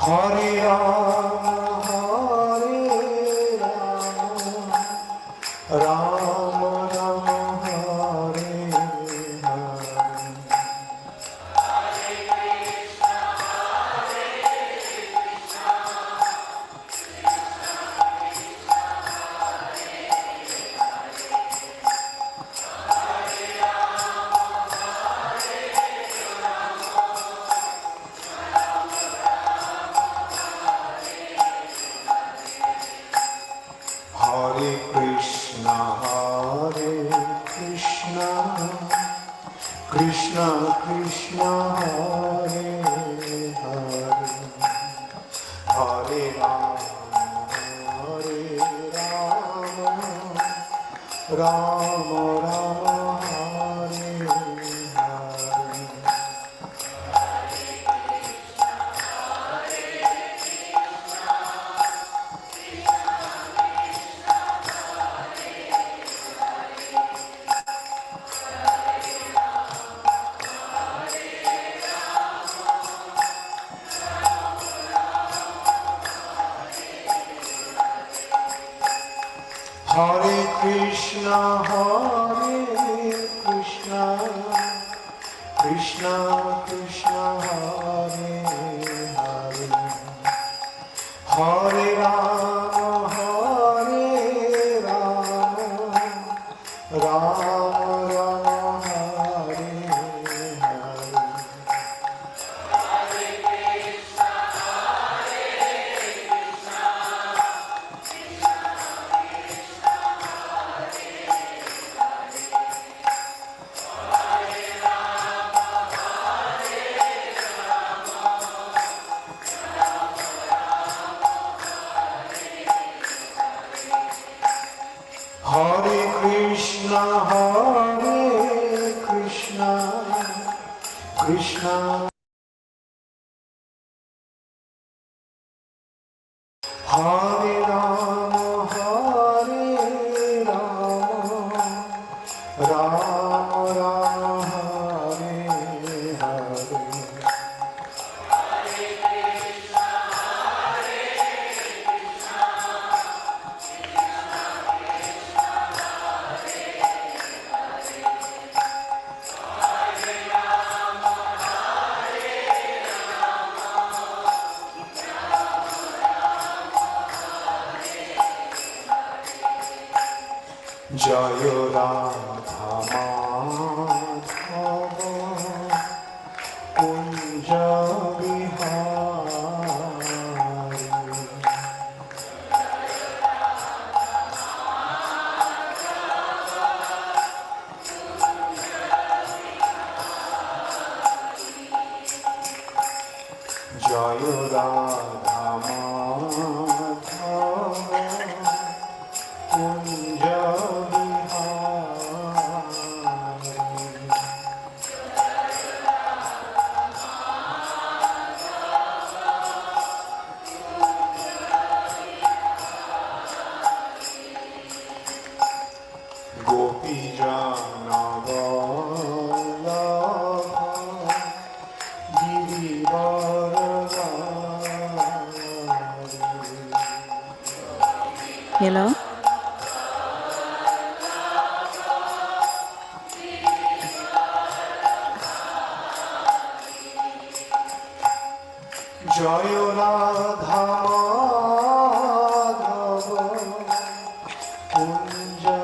Hare Rama, Rama Rama, Hare Hare. Hare Krishna, Krishna Krishna, Hare Hare, Hare Rama, Rama Rama, Hare Hare. Hare Krishna, Krishna Krishna, Hare Hare, Hare Rama, Rama Rama, Hare Hare. Hare Krishna, Krishna Hare Rama, Rama Rama, Hare Hare. Jaya Radha Madhava Kunja Vihari. Jaya Radha Madhava Kunja Hello. Jaya Radha Madhava Kunja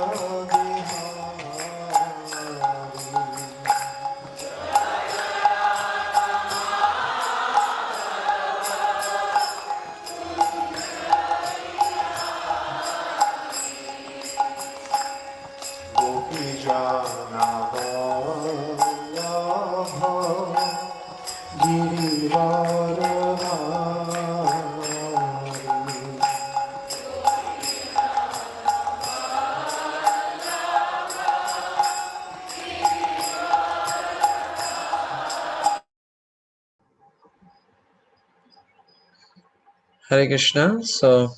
Hare Krishna. So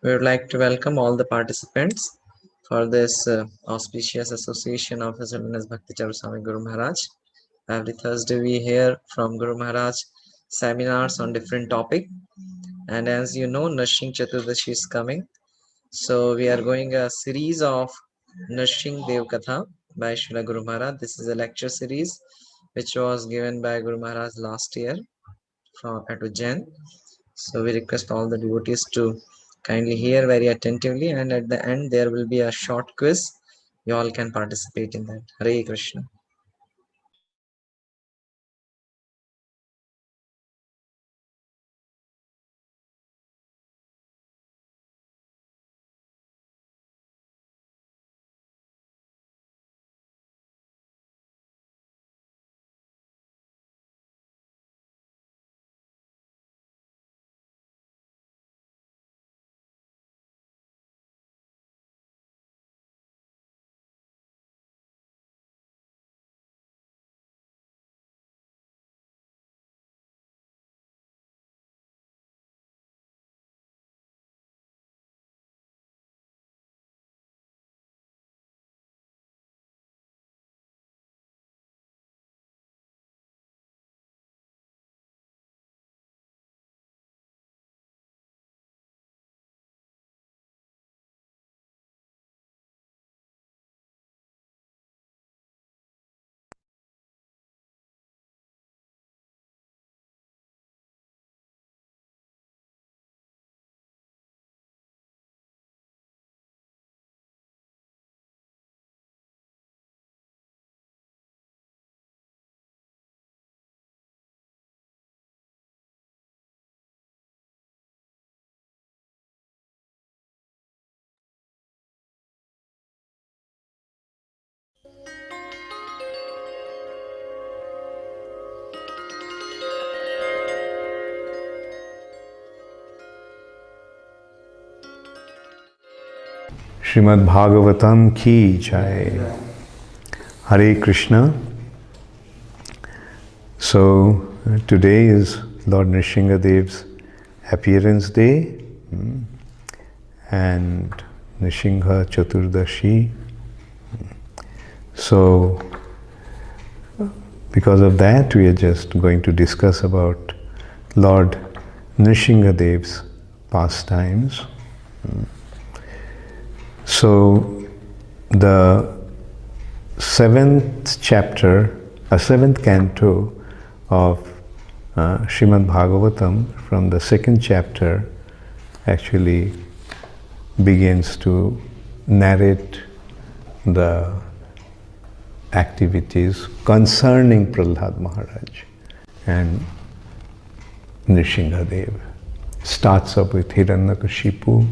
we would like to welcome all the participants for this auspicious association of His Holiness Bhakti Charu Swami Guru Maharaj. Every Thursday we hear from Guru Maharaj seminars on different topic. And as you know, Nrsimha Chaturdashi is coming. So we are going a series of Nrsimha Dev Katha by Srila Guru Maharaj. This is a lecture series which was given by Guru Maharaj last year at Ujjain. So we request all the devotees to kindly hear very attentively, and at the end there will be a short quiz. You all can participate in that. Hare Krishna. Srimad Bhagavatam ki jai. Hare Krishna. So today is Lord Nrsimhadev's appearance day and Nrsimha Chaturdashi. So because of that we are just going to discuss about Lord Nrsimhadev's pastimes. So the seventh canto of Srimad Bhagavatam, from the second chapter, actually begins to narrate the activities concerning Prahlad Maharaj and Nrsimhadev. Starts up with Hiranyakashipu,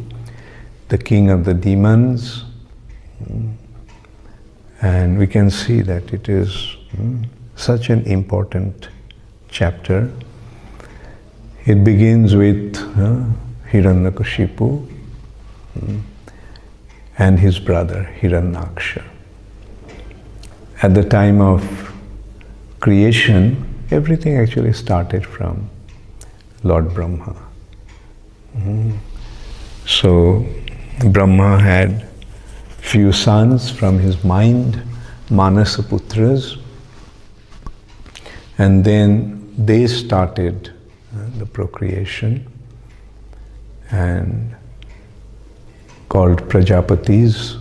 the king of the demons, and we can see that it is such an important chapter. It begins with Hiranyakashipu and his brother Hiranyaksha. At the time of creation, everything actually started from Lord Brahma. So Brahma had few sons from his mind, Manasaputras, and then they started the procreation and called Prajapatis.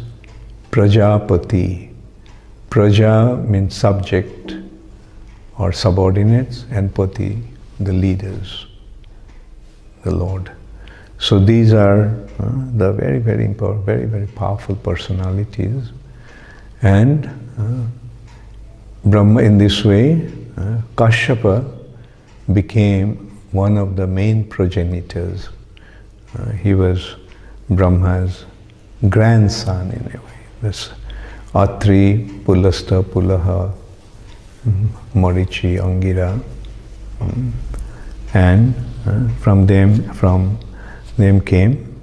Prajapati. Praja means subject or subordinates, and Pati, the leaders, the Lord. So these are the very, very important, very, very powerful personalities. And Brahma, in this way, Kashyapa became one of the main progenitors. He was Brahma's grandson in a way. This Atri, Pulasta, Pulaha, Marichi, Angira, and from them came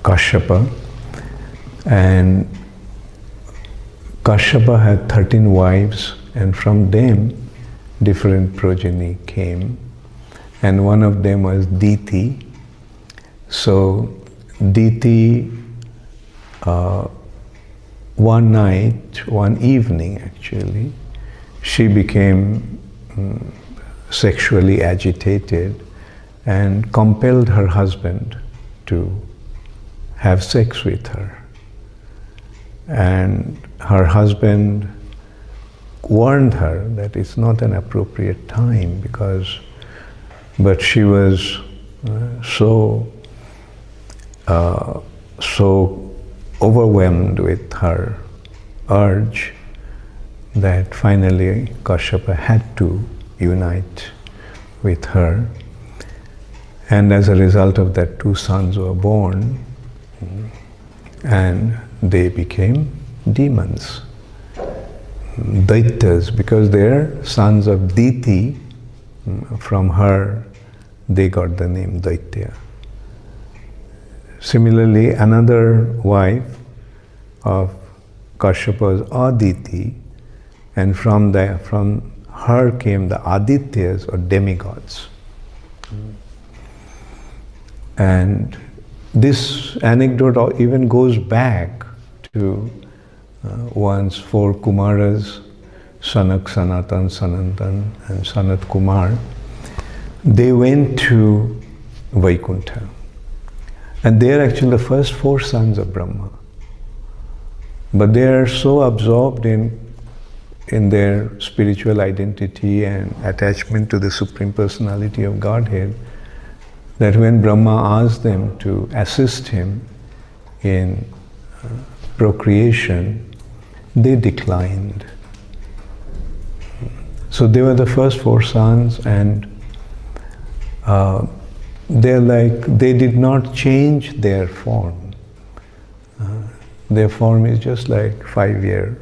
Kashyapa, and Kashyapa had 13 wives, and from them different progeny came, and one of them was Diti. So Diti, one evening actually, she became sexually agitated and compelled her husband to have sex with her. And her husband warned her that it's not an appropriate time but she was so overwhelmed with her urge that finally Kashyapa had to unite with her. And as a result of that, 2 sons were born, and they became demons, Daityas, because they're sons of Diti. From her, they got the name Daitya. Similarly, another wife of Kashyapa was Aditi, and from her came the Adityas, or demigods. And this anecdote even goes back to once 4 Kumaras, Sanak, Sanatan, Sanantan, and Sanat Kumar. They went to Vaikuntha. And they are actually the first 4 sons of Brahma. But they are so absorbed in their spiritual identity and attachment to the Supreme Personality of Godhead that when Brahma asked them to assist him in procreation, they declined. So they were the first 4 sons, and they did not change their form. Their form is just like 5-year-old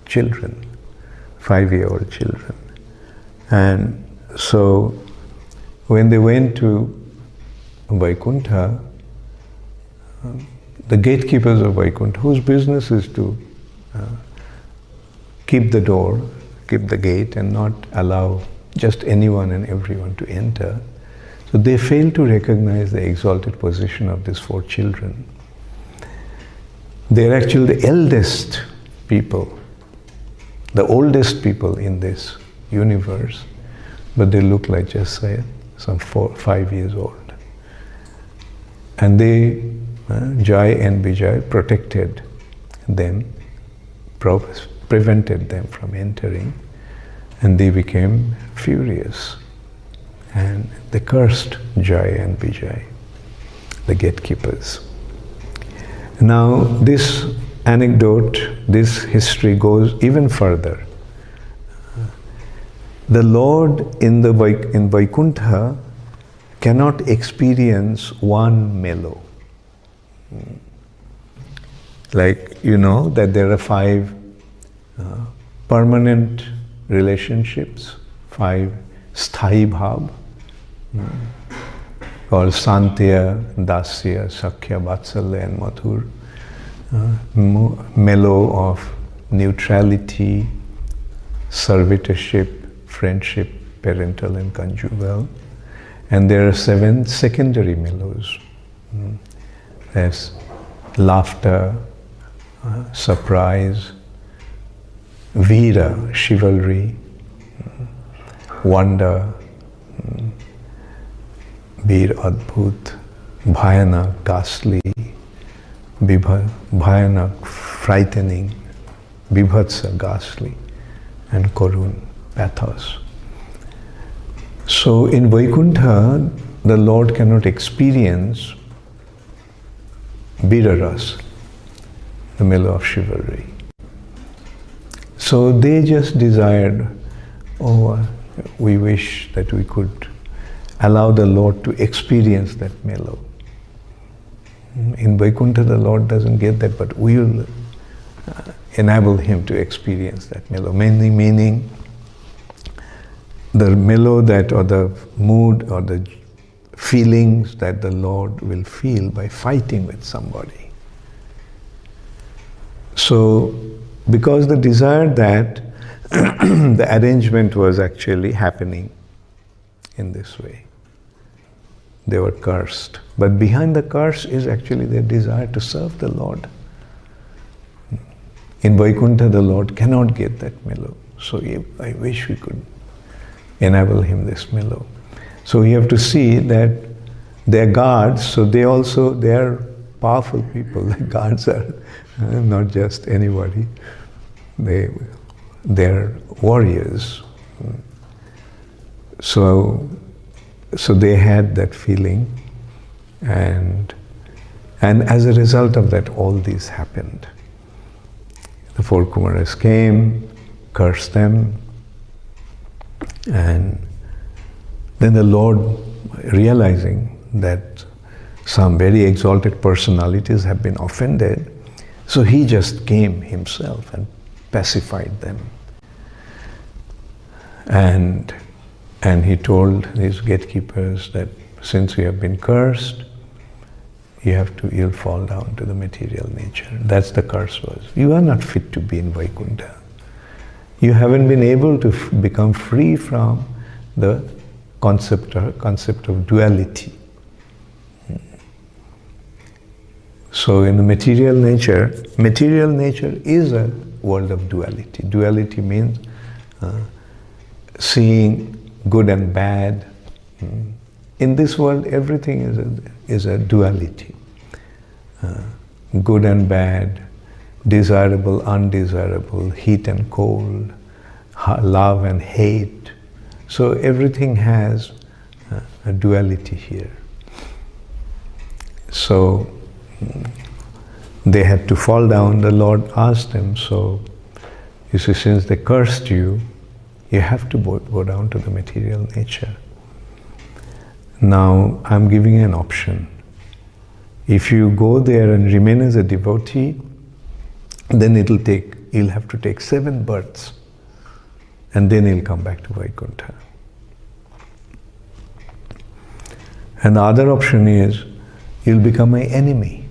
children. And so when they went to Vaikuntha, the gatekeepers of Vaikuntha, whose business is to keep the door, keep the gate, and not allow just anyone and everyone to enter, so they failed to recognize the exalted position of these 4 children. They're actually the eldest people, the oldest people in this universe, but they look like just say some 5 years old. And they, Jai and Vijay, protected them, prevented them from entering, and they became furious. And they cursed Jai and Vijay, the gatekeepers. Now, this anecdote, this history goes even further. The Lord in Vaikuntha cannot experience one mellow. Like, you know that there are 5 permanent relationships, 5 sthayi bhav, called Santya, Dasya, Sakhya, Vatsalya, and Madhur. Mellow of neutrality, servitorship, friendship, parental and conjugal. And there are 7 secondary mellows. There's laughter, surprise, vira, chivalry, wonder, bir adbhut, bhayanak, ghastly, bhayanak, frightening, bibhatsa, ghastly, and karun, pathos. So in Vaikuntha, the Lord cannot experience Biraras, the mellow of chivalry. So they just desired, we wish that we could allow the Lord to experience that mellow. In Vaikuntha, the Lord doesn't get that, but we will enable him to experience that mellow. Meaning the mellow that, or the mood, or the feelings that the Lord will feel by fighting with somebody. So, because they desired that, the arrangement was actually happening in this way. They were cursed. But behind the curse is actually their desire to serve the Lord. In Vaikuntha, the Lord cannot get that mellow. So I wish we could enable him this milo. So you have to see that they're guards, so they are powerful people. The guards are not just anybody. They're warriors. So they had that feeling, and as a result of that, all this happened. The four Kumaras came, cursed them, and then the Lord, realizing that some very exalted personalities have been offended, so he just came himself and pacified them. And he told these gatekeepers that since we have been cursed, you'll fall down to the material nature. That's the curse was. You are not fit to be in Vaikuntha. You haven't been able to become free from the concept of duality. So in the material nature is a world of duality. Duality means seeing good and bad. In this world, everything is a duality. Good and bad, desirable, undesirable, heat and cold, love and hate. So everything has a duality here. So they had to fall down. The Lord asked them, so you see, since they cursed you, you have to go down to the material nature. Now, I'm giving you an option. If you go there and remain as a devotee, then you'll have to take 7 births, and then you'll come back to Vaikuntha. And the other option is, you'll become my enemy.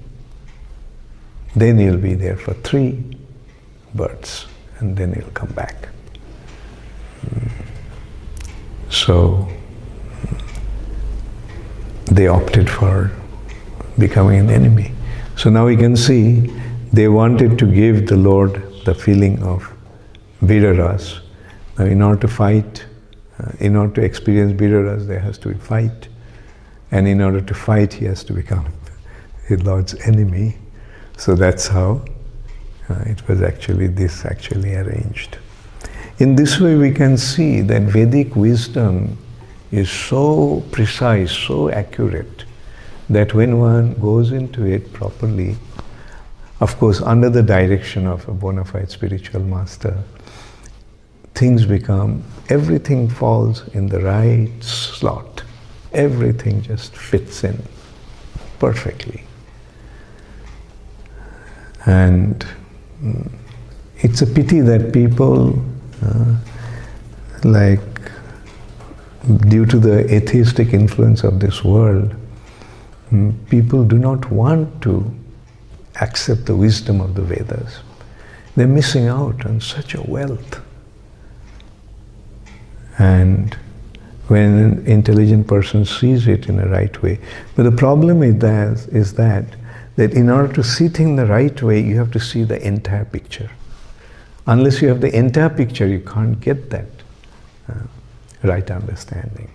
Then you'll be there for 3 births, and then you'll come back. So they opted for becoming an enemy. So now we can see they wanted to give the Lord the feeling of Viraras. Now in order to fight, in order to experience Viraras, there has to be fight. And in order to fight, he has to become his Lord's enemy. So that's how it was actually arranged. In this way we can see that Vedic wisdom is so precise, so accurate, that when one goes into it properly, of course under the direction of a bona fide spiritual master, everything falls in the right slot. Everything just fits in perfectly. And it's a pity that people, due to the atheistic influence of this world, people do not want to accept the wisdom of the Vedas. They're missing out on such a wealth. And when an intelligent person sees it in a right way. But the problem is that in order to see things the right way, you have to see the entire picture. Unless you have the entire picture, you can't get that right understanding.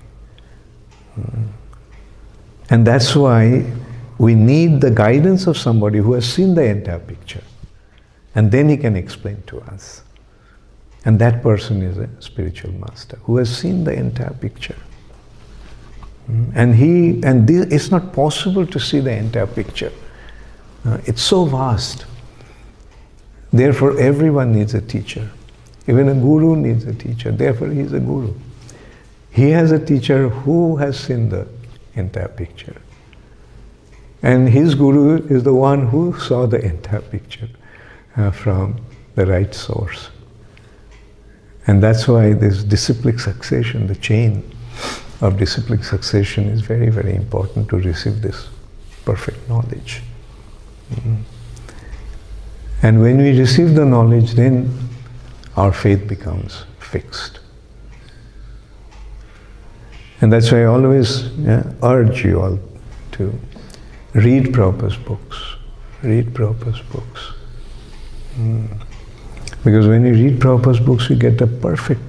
And that's why we need the guidance of somebody who has seen the entire picture. And then he can explain to us. And that person is a spiritual master who has seen the entire picture. It's not possible to see the entire picture. It's so vast. Therefore, everyone needs a teacher. Even a guru needs a teacher. Therefore, he is a guru. He has a teacher who has seen the entire picture. And his guru is the one who saw the entire picture from the right source. And that's why this disciplic succession, the chain of disciplic succession, is very, very important to receive this perfect knowledge. And when we receive the knowledge, then our faith becomes fixed. And that's why I always urge you all to read Prabhupada's books. Read Prabhupada's books. Because when you read Prabhupada's books, you get a perfect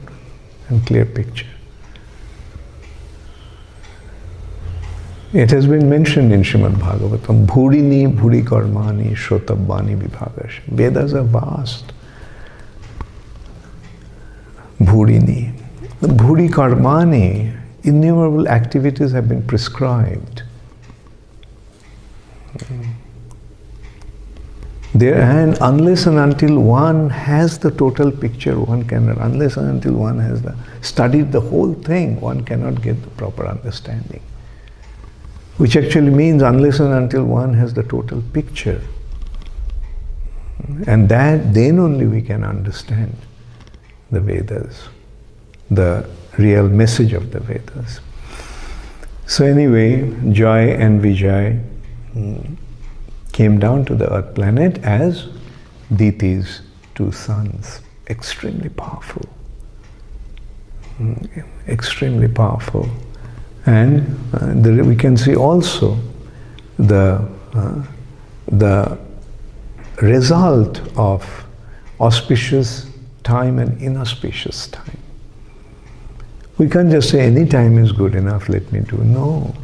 and clear picture. It has been mentioned in Srimad Bhagavatam, Bhurini Bhuri Karmani Shrotabhani Vibhagash. Vedas are vast. Bhurini. The Bhuri Karmani, innumerable activities have been prescribed. There, and unless and until one has the total picture, one cannot, unless and until one has studied the whole thing, one cannot get the proper understanding. Which actually means unless and until one has the total picture. And that, then only we can understand the Vedas, the real message of the Vedas. So anyway, Jai and Vijay came down to the earth planet as Diti's two sons. Extremely powerful. Extremely powerful. And we can see also the result of auspicious time and inauspicious time. We can't just say any time is good enough, let me do. No.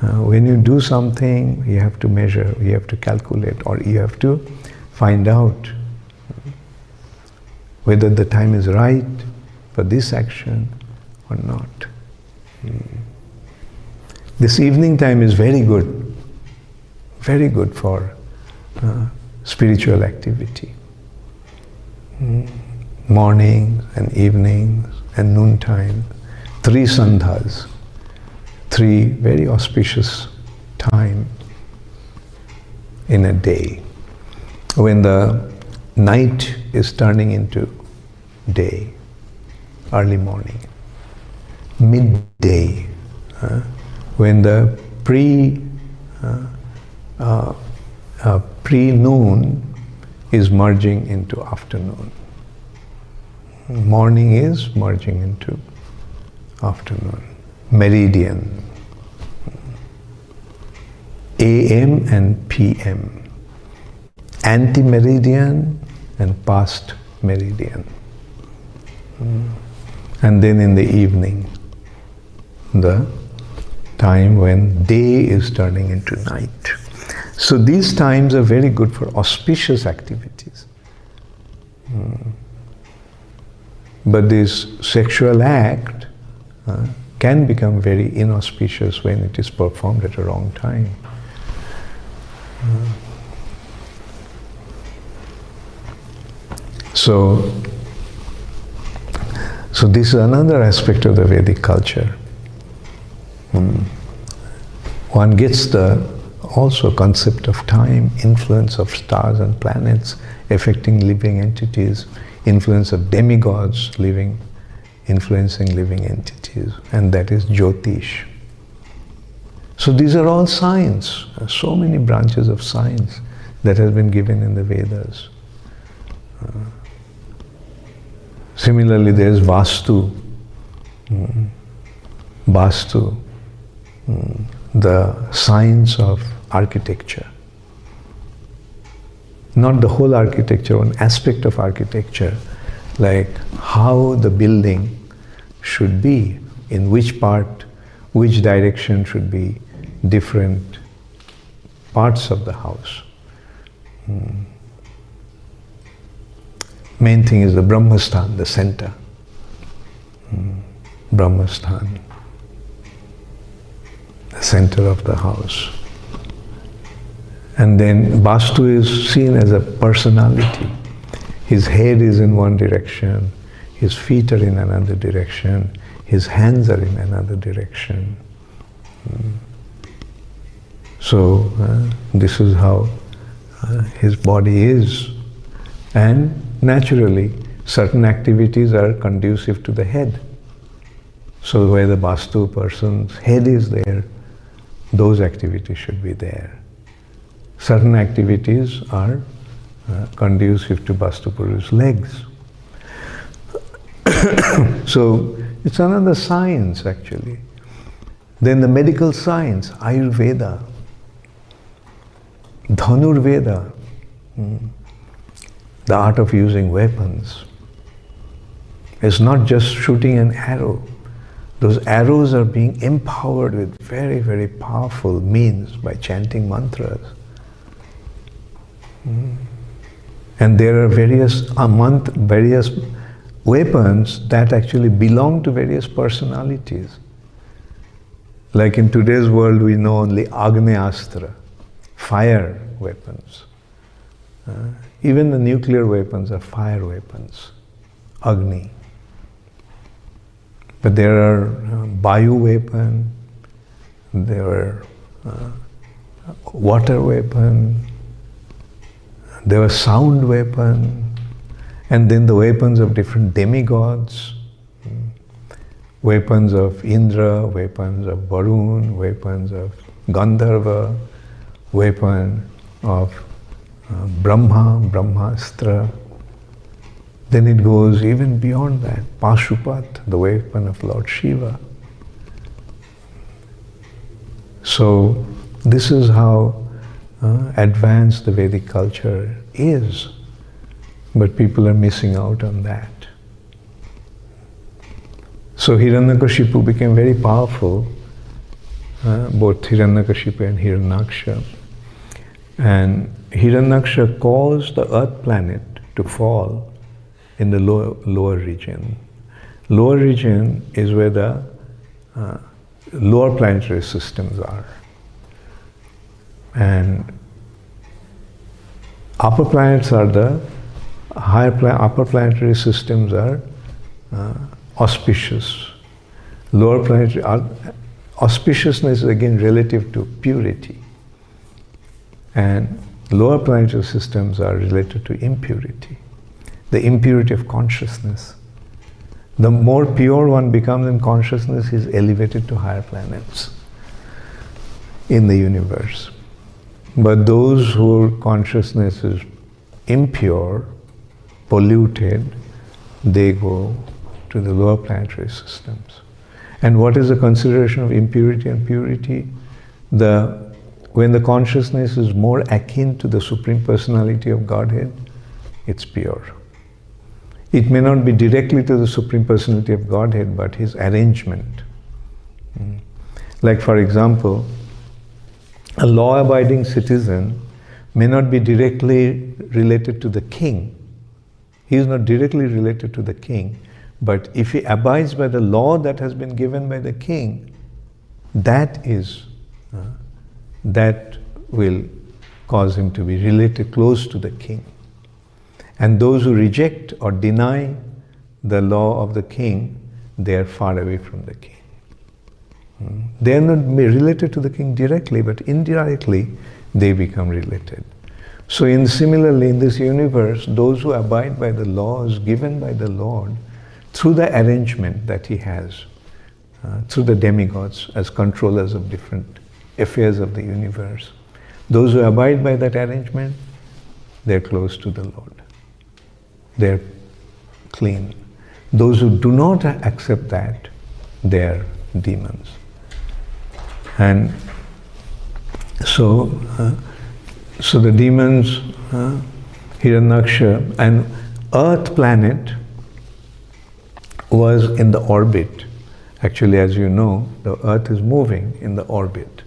When you do something, you have to measure, you have to calculate, or you have to find out whether the time is right for this action or not. This evening time is very good for spiritual activity. Mornings and evenings and noontime, 3 sandhas, 3 very auspicious time in a day. When the night is turning into day, early morning, midday, when the pre-noon is merging into afternoon. Morning is merging into afternoon. Meridian. AM and PM. Ante-meridian and past meridian. And then in the evening, the time when day is turning into night. So these times are very good for auspicious activities. But this sexual act can become very inauspicious when it is performed at a wrong time. So this is another aspect of the Vedic culture. One gets the also concept of time, influence of stars and planets affecting living entities, influence of demigods influencing living entities, and that is Jyotish. So these are all science, so many branches of science that has been given in the Vedas. Similarly, there is Vastu. Vastu, the science of architecture. Not the whole architecture, one aspect of architecture, like how the building should be, in which part, which direction should be different parts of the house. Main thing is the Brahmastan, the center. Brahmastan, the center of the house. And then Vastu is seen as a personality. His head is in one direction, his feet are in another direction, his hands are in another direction. So this is how his body is. And naturally, certain activities are conducive to the head. So where the Vastu person's head is there, those activities should be there. Certain activities are conducive to Vastu Purush's legs. So it's another science actually. Then the medical science, Ayurveda, Dhanurveda. the art of using weapons. It's not just shooting an arrow. Those arrows are being empowered with very, very powerful means by chanting mantras. And there are various weapons that actually belong to various personalities. Like in today's world, we know only Agneastra, fire weapons. Even the nuclear weapons are fire weapons, Agni. But there are Vayu weapon, there are water weapon, there were sound weapon, and then the weapons of different demigods, weapons of Indra, weapons of Varun, weapons of Gandharva, weapon of Brahma, Brahmastra. Then it goes even beyond that, Pashupat, the weapon of Lord Shiva. So this is how advanced the Vedic culture is, but people are missing out on that. So Hiranyakashipu became very powerful, both Hiranyakashipu and Hiranyaksha. And Hiranyaksha caused the earth planet to fall in the lower region. Lower region is where the lower planetary systems are. And upper planets are the upper planetary systems are auspicious. Lower planetary auspiciousness is again relative to purity. And lower planetary systems are related to impurity, the impurity of consciousness. The more pure one becomes in consciousness, he is elevated to higher planets in the universe. But those whose consciousness is impure, polluted, they go to the lower planetary systems. And what is the consideration of impurity and purity? When the consciousness is more akin to the Supreme Personality of Godhead, it's pure. It may not be directly to the Supreme Personality of Godhead, but his arrangement. Like for example, a law-abiding citizen may not be directly related to the king. He is not directly related to the king, but if he abides by the law that has been given by the king, that will cause him to be related close to the king. And those who reject or deny the law of the king, they are far away from the king. They are not related to the king directly, but indirectly they become related. So similarly in this universe, those who abide by the laws given by the Lord, through the arrangement that he has, through the demigods as controllers of different affairs of the universe, those who abide by that arrangement, they're close to the Lord. They're clean. Those who do not accept that, they're demons. And so the demons, Hiranyaksha, and Earth planet was in the orbit. Actually, as you know, the Earth is moving in the orbit.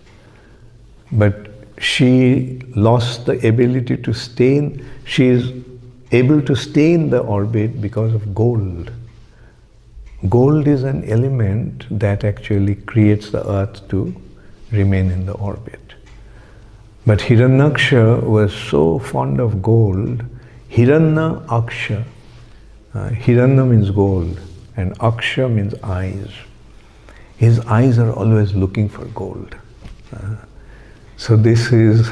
But she lost the ability to stay she is able to stay in the orbit because of gold. Gold is an element that actually creates the Earth to remain in the orbit. But Hiranyaksha was so fond of gold. Hiranya Aksha. Hiranya means gold and Aksha means eyes. His eyes are always looking for gold. So this is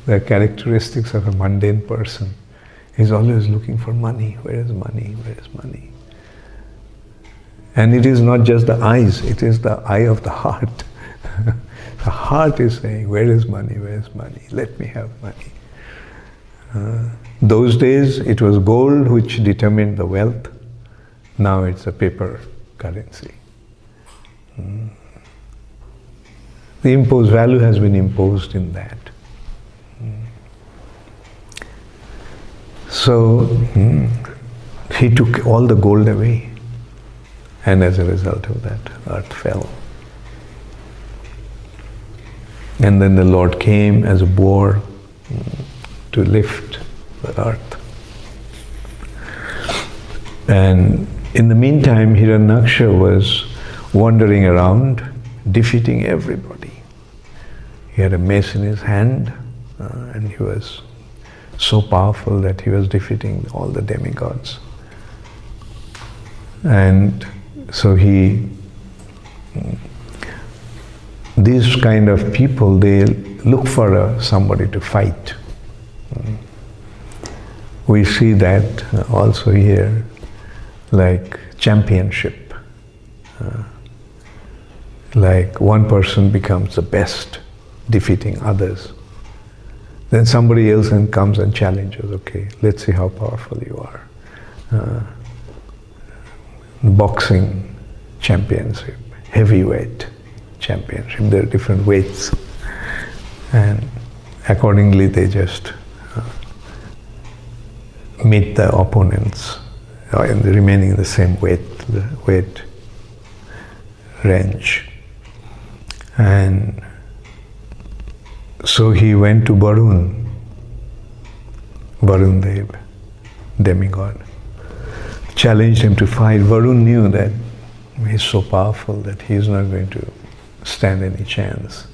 the characteristics of a mundane person. He's always looking for money. Where is money? Where is money? And it is not just the eyes, it is the eye of the heart. The heart is saying, where is money? Where is money? Let me have money. Those days it was gold which determined the wealth. Now it's a paper currency. The imposed value has been imposed in that. So he took all the gold away, and as a result of that, earth fell. And then the Lord came as a boar to lift the earth. And in the meantime, Hiranyaksha was wandering around, defeating everybody. He had a mace in his hand, and he was so powerful that he was defeating all the demigods. And so these kind of people, they look for somebody to fight. We see that also here, like championship. Like one person becomes the best, defeating others. Then somebody else comes and challenges, okay, let's see how powerful you are. Boxing championship, heavyweight championship, there are different weights. And accordingly they just meet the opponents and remaining in the same weight range. And so he went to Varun Dev, demigod, challenged him to fight. Varun knew that he's so powerful that he's not going to stand any chance.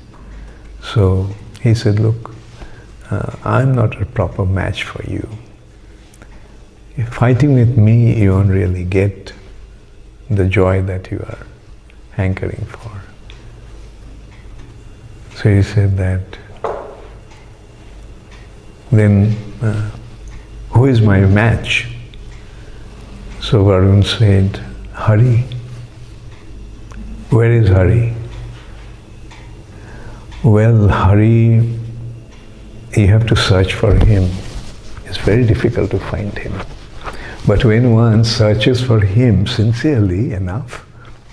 So he said, look, I'm not a proper match for you. If fighting with me, you won't really get the joy that you are hankering for. So he said that, then who is my match? So Varun said, Hari. Where is Hari? Well, Hari, you have to search for him. It's very difficult to find him. But when one searches for him sincerely enough,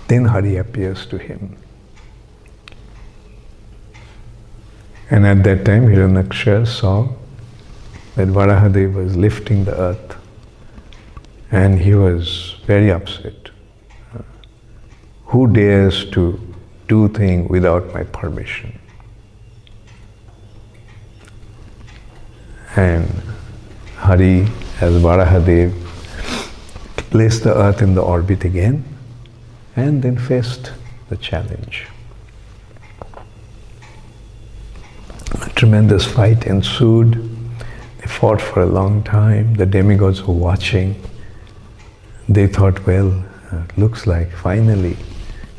then Hari appears to him. And at that time, Hiranyaksha saw that Varahadev was lifting the earth, and he was very upset. Who dares to do things without my permission? And Hari, as Varahadev, placed the earth in the orbit again and then faced the challenge. A tremendous fight ensued. They fought for a long time. The demigods were watching. They thought, well, looks like finally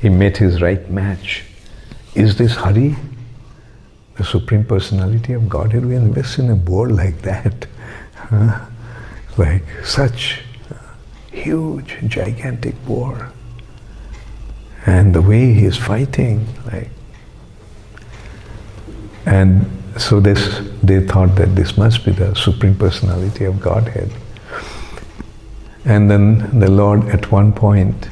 he met his right match. Is this Hari, the Supreme Personality of Godhead? We invest in a board like that. Like such huge, gigantic boar. And the way he is fighting, and so they thought that this must be the Supreme Personality of Godhead. And then the Lord, at one point,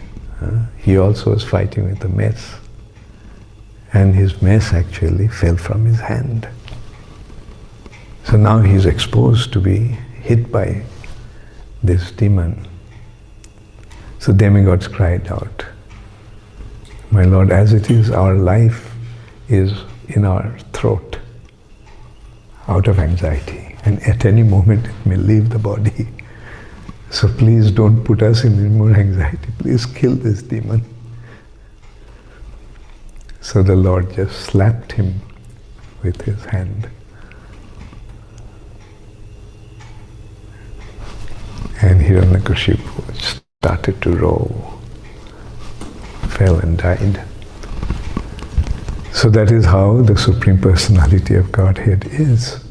he also was fighting with a mace. And his mace actually fell from his hand. So now he's exposed to be hit by this demon. So demigods cried out, my Lord, as it is, our life is in our throat, out of anxiety, and at any moment it may leave the body. So please don't put us in any more anxiety. Please kill this demon. So the Lord just slapped him with his hand. And Hiranyakashipu started to roll, fell and died. So that is how the Supreme Personality of Godhead is.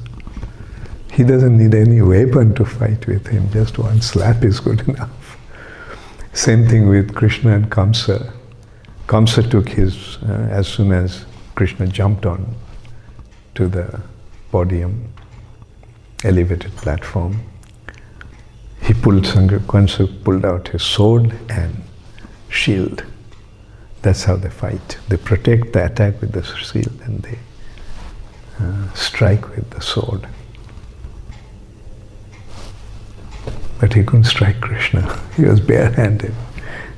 He doesn't need any weapon to fight with him, just one slap is good enough. Same thing with Krishna and Kamsa. Kamsa took his, as soon as Krishna jumped on to the podium, elevated platform, Kamsa pulled out his sword and shield. That's how they fight. They protect the attack with the shield and they strike with the sword. But he couldn't strike Krishna. He was barehanded.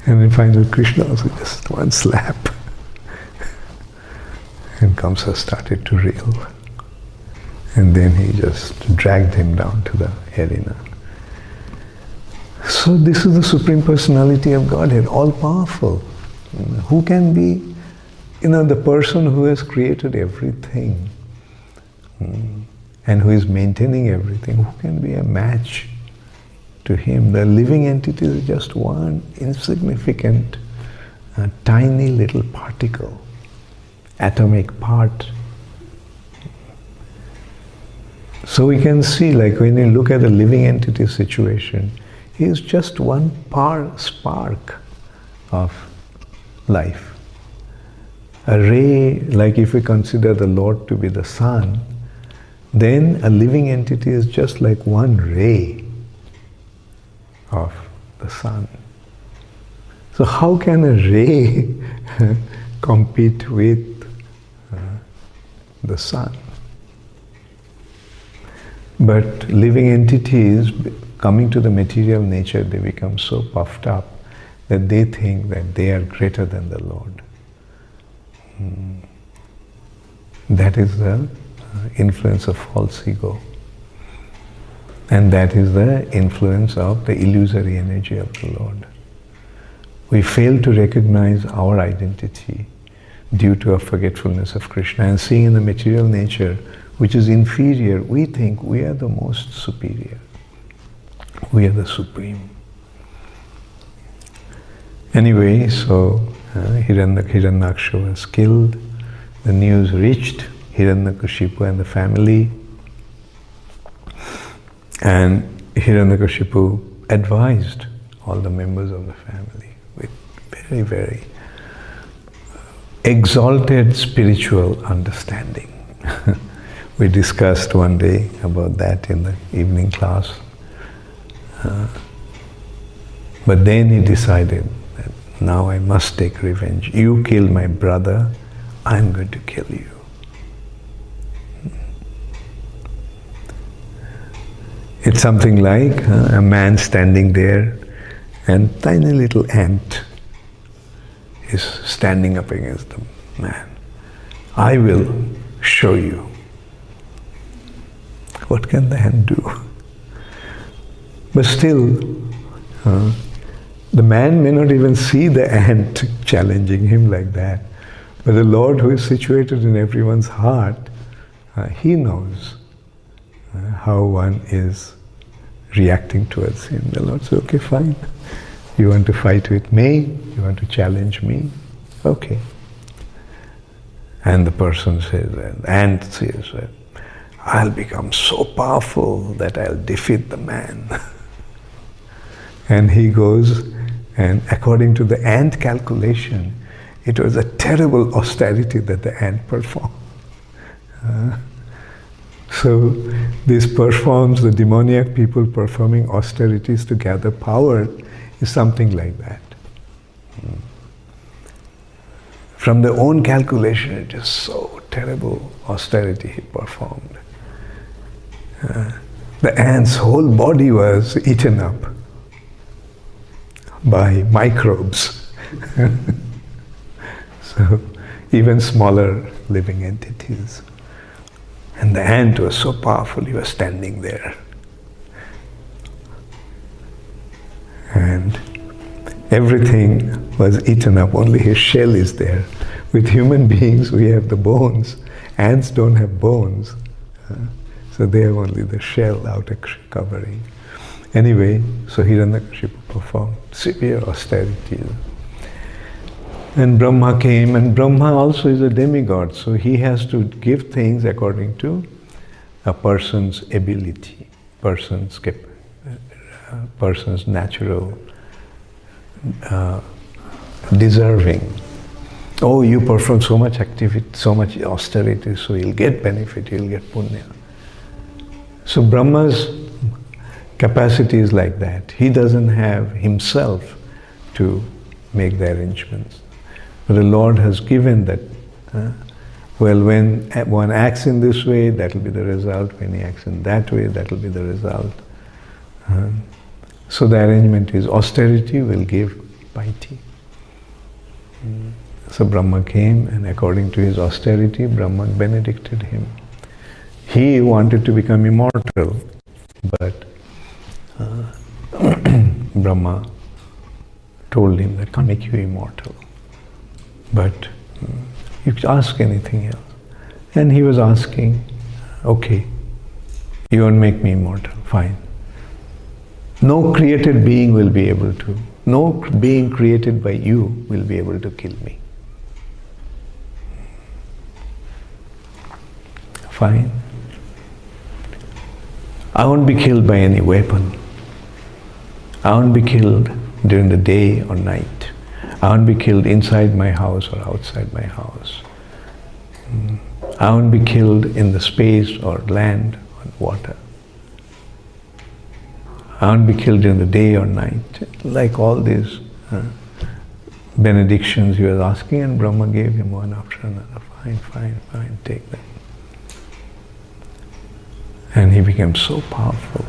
And then finally Krishna also just one slap. And Kamsa started to reel. And then he just dragged him down to the arena. So this is the Supreme Personality of Godhead, all-powerful. Who can be, the person who has created everything and who is maintaining everything? Who can be a match to him? The living entity is just one insignificant, tiny little particle, atomic part. So we can see, like when you look at the living entity situation, he is just one spark of life. A ray, like if we consider the Lord to be the sun, then a living entity is just like one ray of the sun. So how can a ray compete with the sun? But living entities, coming to the material nature, they become so puffed up that they think that they are greater than the Lord. That is the influence of false ego. And that is the influence of the illusory energy of the Lord. We fail to recognize our identity due to a forgetfulness of Krishna, and seeing in the material nature, which is inferior, we think we are the most superior. We are the supreme. Anyway, so Hiranyaksha was killed. The news reached Hiranyakashipu and the family. And Hiranyakashipu advised all the members of the family with very, very exalted spiritual understanding. We discussed one day about that in the evening class. But then he decided that now I must take revenge. You killed my brother, I'm going to kill you. It's something like a man standing there and tiny little ant is standing up against the man. I will show you. What can the ant do? But still, the man may not even see the ant challenging him like that. But the Lord, who is situated in everyone's heart, he knows how one is reacting towards him. The Lord says, okay, fine. You want to fight with me? You want to challenge me? Okay. And the person says, the ant says, I'll become so powerful that I'll defeat the man. And he goes, and according to the ant calculation, it was a terrible austerity that the ant performed. So this performs, the demoniac people performing austerities to gather power is something like that. From their own calculation, it is so terrible austerity he performed. The ant's whole body was eaten up by microbes. So even smaller living entities. And the ant was so powerful, he was standing there. And everything was eaten up, only his shell is there. With human beings, we have the bones. Ants don't have bones. So they have only the shell, outer covering. Anyway, so Hiranyakashipu performed severe austerities. And Brahma came, and Brahma also is a demigod, so he has to give things according to a person's ability, person's natural deserving. Oh, you perform so much activity, so much austerity, so you'll get benefit, you'll get punya. So Brahma's capacity is like that. He doesn't have himself to make the arrangements. But the Lord has given that, well, when one acts in this way, that will be the result. When he acts in that way, that will be the result. So the arrangement is austerity will give piety. So Brahma came, and according to his austerity, Brahma benedicted him. He wanted to become immortal, but Brahma told him that I can't make you immortal, but you could ask anything else. And he was asking, okay, you won't make me immortal, fine. No created being will be able to, no being created by you will be able to kill me. Fine. I won't be killed by any weapon. I won't be killed during the day or night. I won't be killed inside my house or outside my house. I won't be killed in the space or land or water. I won't be killed during the day or night. Like all these benedictions he was asking, and Brahma gave him one after another. Fine, fine, fine, take them. And he became so powerful.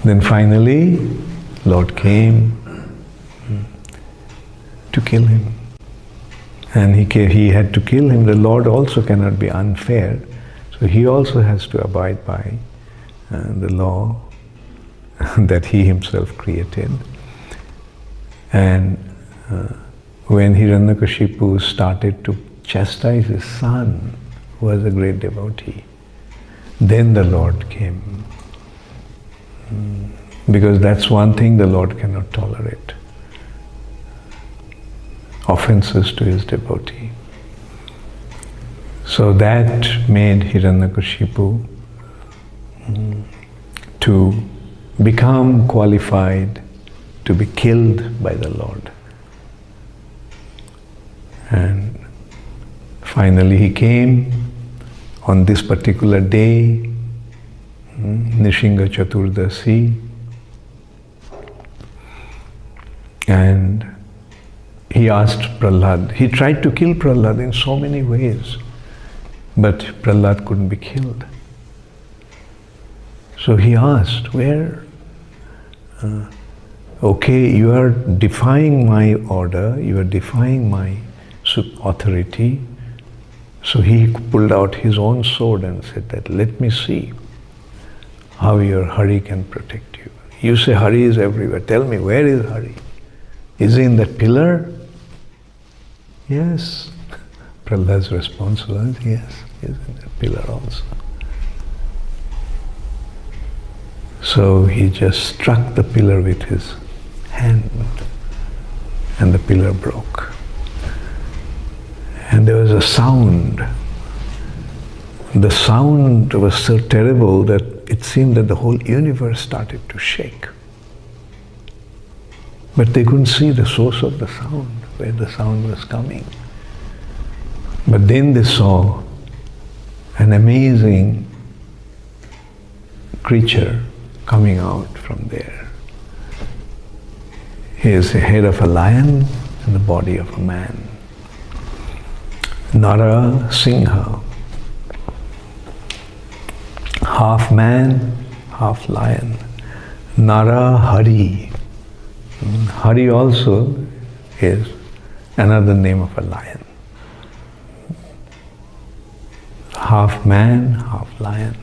Then finally, Lord came to kill him. And he had to kill him. The Lord also cannot be unfair. So he also has to abide by the law that he himself created. And when Hiranyakashipu started to chastise his son, who was a great devotee, then the Lord came. Because that's one thing the Lord cannot tolerate. Offenses to his devotee. So that made Hiranyakashipu to become qualified to be killed by the Lord. And finally he came on this particular day, Nishinga Chaturdasi, and he asked Prahlad. He tried to kill Prahlad in so many ways, but Prahlad couldn't be killed. So he asked, okay, you are defying my order, you are defying my authority. So he pulled out his own sword and said that, let me see how your Hari can protect you. You say Hari is everywhere. Tell me, where is Hari? Is he in that pillar? Yes. Prahlad's response was, yes, he is in that pillar also. So he just struck the pillar with his hand, and the pillar broke. And there was a sound. The sound was so terrible that it seemed that the whole universe started to shake. But they couldn't see the source of the sound, where the sound was coming. But then they saw an amazing creature coming out from there. He is the head of a lion and the body of a man. Narsimha, half man, half lion. Narahari. Hari also is another name of a lion. Half man, half lion.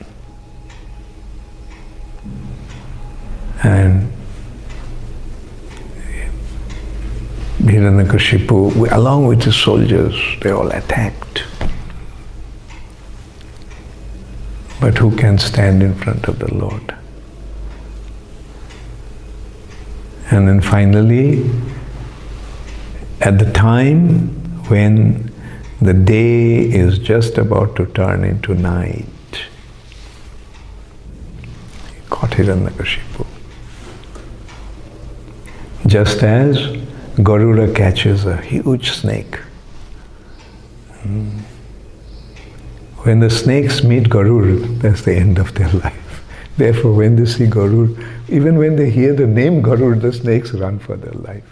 And Hiranyakashipu, along with his soldiers, they all attacked. But who can stand in front of the Lord? And then finally, at the time when the day is just about to turn into night, he caught Hiranyakashipu. Just as Garuda catches a huge snake. When the snakes meet Garuda, that's the end of their life. Therefore, when they see Garuda, even when they hear the name Garuda, the snakes run for their life.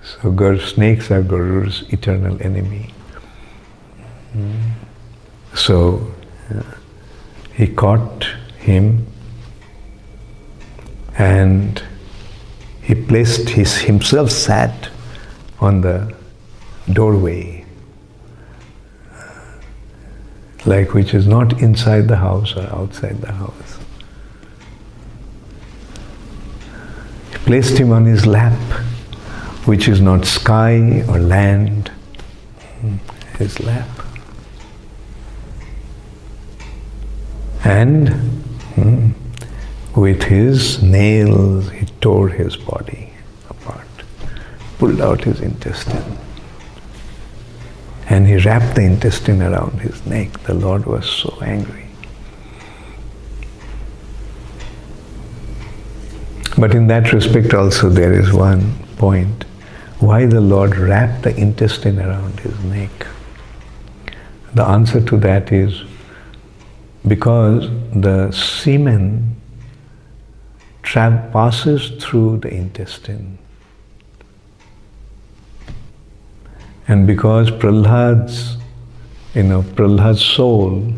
So snakes are Garuda's eternal enemy. So he caught him and he placed himself sat on the doorway, like which is not inside the house or outside the house. He placed him on his lap, which is not sky or land, his lap. And with his nails he tore his body apart, pulled out his intestine, and he wrapped the intestine around his neck. The Lord was so angry. But in that respect also there is one point. Why the Lord wrapped the intestine around his neck? The answer to that is because the semen passes through the intestine. And because Prahlad's soul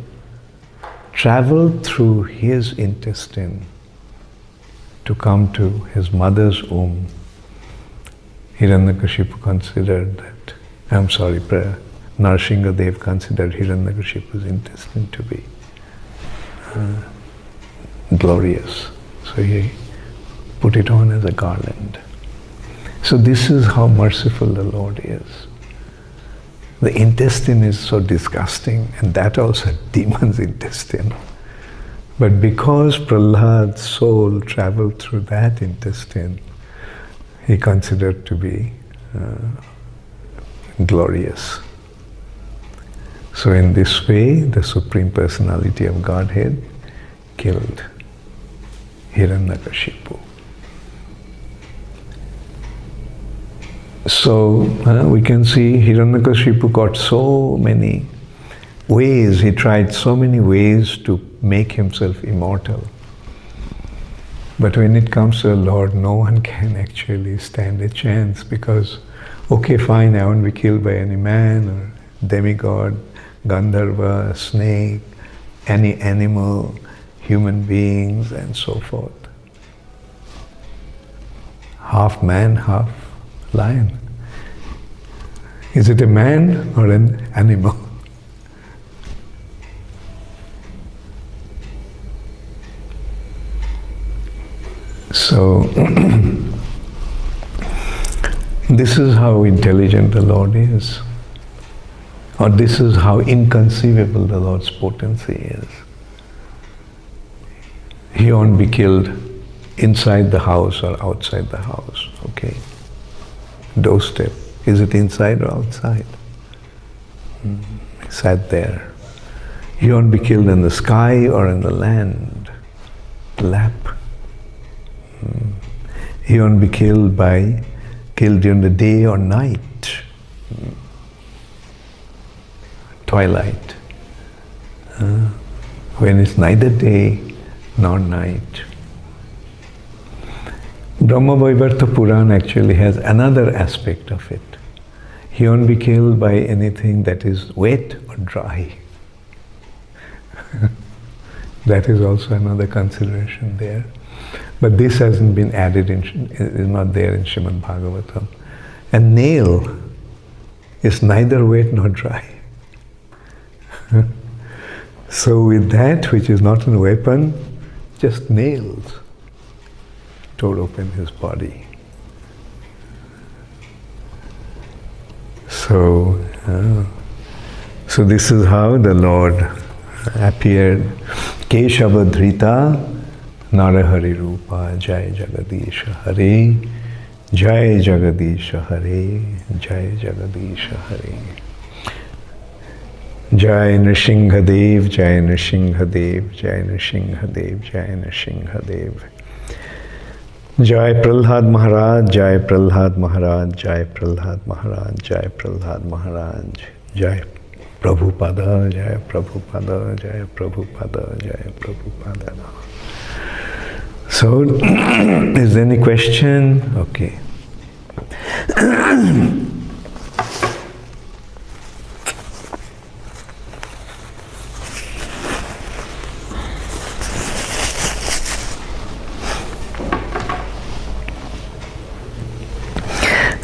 traveled through his intestine to come to his mother's womb, Hiranyakashipu considered that, Narsimha Dev considered Hiranyakashipu's intestine to be glorious. So he put it on as a garland. So this is how merciful the Lord is. The intestine is so disgusting, and that also demon's intestine. But because Prahlad's soul traveled through that intestine, he considered to be glorious. So in this way, the Supreme Personality of Godhead killed Hiranyakashipu. So we can see Hiranyakashipu got so many ways, he tried so many ways to make himself immortal. But when it comes to the Lord, no one can actually stand a chance because, okay, fine, I won't be killed by any man or demigod, Gandharva, snake, any animal, human beings, and so forth. Half man, half lion. Is it a man or an animal? So, this is how intelligent the Lord is. Or this is how inconceivable the Lord's potency is. He won't be killed inside the house or outside the house, okay? Doorstep. Is it inside or outside? He sat there. He won't be killed in the sky or in the land. Lap. He won't be killed during the day or night. Twilight. When it's neither day nor night. Brahma Vaivarta Puran actually has another aspect of it. He won't be killed by anything that is wet or dry. That is also another consideration there. But this hasn't been added is not there in Srimad Bhagavatam. A nail is neither wet nor dry. So with that, which is not a weapon, just nails tore open his body. So this is how the Lord appeared. Keshava Dhrita Narahari Rupa Jai Jagadisha Hare Jai Jagadisha Hare Jai Jagadisha Hare Jai Narsimha Dev Jai Narsimha Dev Jai Narsimha Dev Jai Narsimha Dev Jai Prahlad Maharaj Jai Prahlad Maharaj Jai Prahlad Maharaj Jai Prahlad Maharaj Jai Prabhupada Jai Prabhupada Jai Prabhupada Jai Prabhupada. So, is there any question? Okay.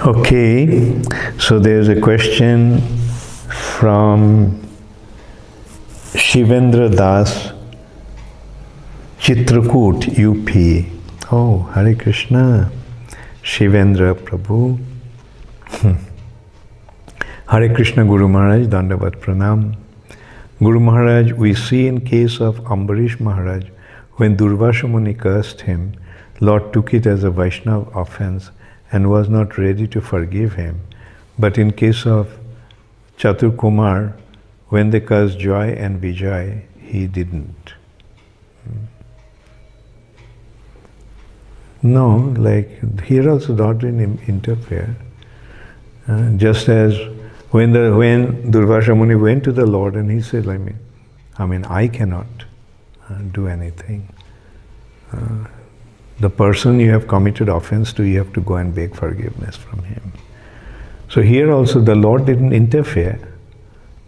Okay, so there's a question from Shivendra Das, Chitrakoot, UP. Oh, Hare Krishna, Shivendra Prabhu. Hare Krishna Guru Maharaj, Dandavat Pranam. Guru Maharaj, we see in case of Ambarish Maharaj, when Durvasha Muni cursed him, Lord took it as a Vaishnava offense and was not ready to forgive him. But in case of Chatur Kumar, when they cursed Joy and Vijay, he didn't. No, like here also Lord didn't interfere. Just as when Durvasha Muni went to the Lord and he said, I cannot do anything. The person you have committed offense to, you have to go and beg forgiveness from him. So here also the Lord didn't interfere.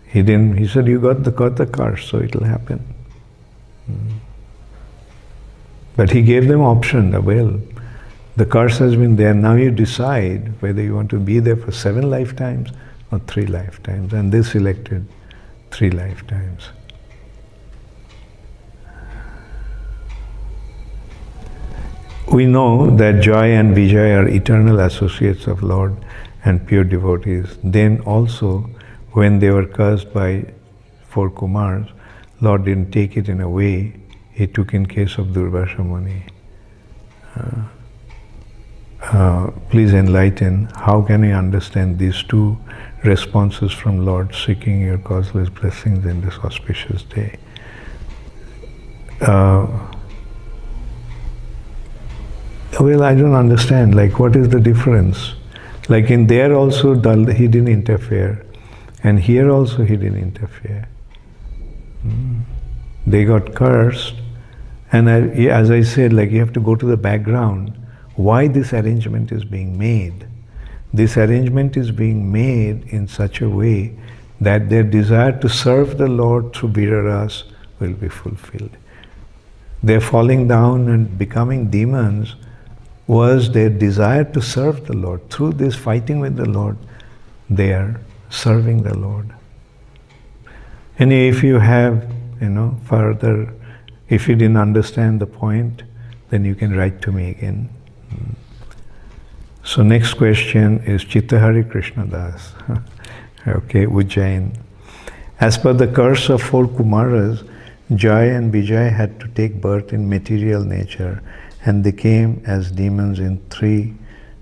He said, you got the curse, so it will happen. But he gave them option, well, the curse has been there, now you decide whether you want to be there for 7 lifetimes or 3 lifetimes. And they selected 3 lifetimes. We know that Joy and Vijay are eternal associates of Lord and pure devotees. Then also, when they were cursed by 4 Kumars, Lord didn't take it in a way He took in case of Durvasha Muni. Please enlighten, how can we understand these 2 responses from Lord seeking your causeless blessings in this auspicious day? Well, I don't understand, what is the difference? In there also, he didn't interfere, and here also he didn't interfere. They got cursed, and as I said, you have to go to the background, why this arrangement is being made. This arrangement is being made in such a way that their desire to serve the Lord through Viraras will be fulfilled. Their falling down and becoming demons was their desire to serve the Lord. Through this fighting with the Lord, they are serving the Lord. And if you have, further, if you didn't understand the point, then you can write to me again. So next question is Chittahari Krishna Das. Okay, Ujjain. As per the curse of 4 Kumaras, Joy and Vijay had to take birth in material nature, and they came as demons in 3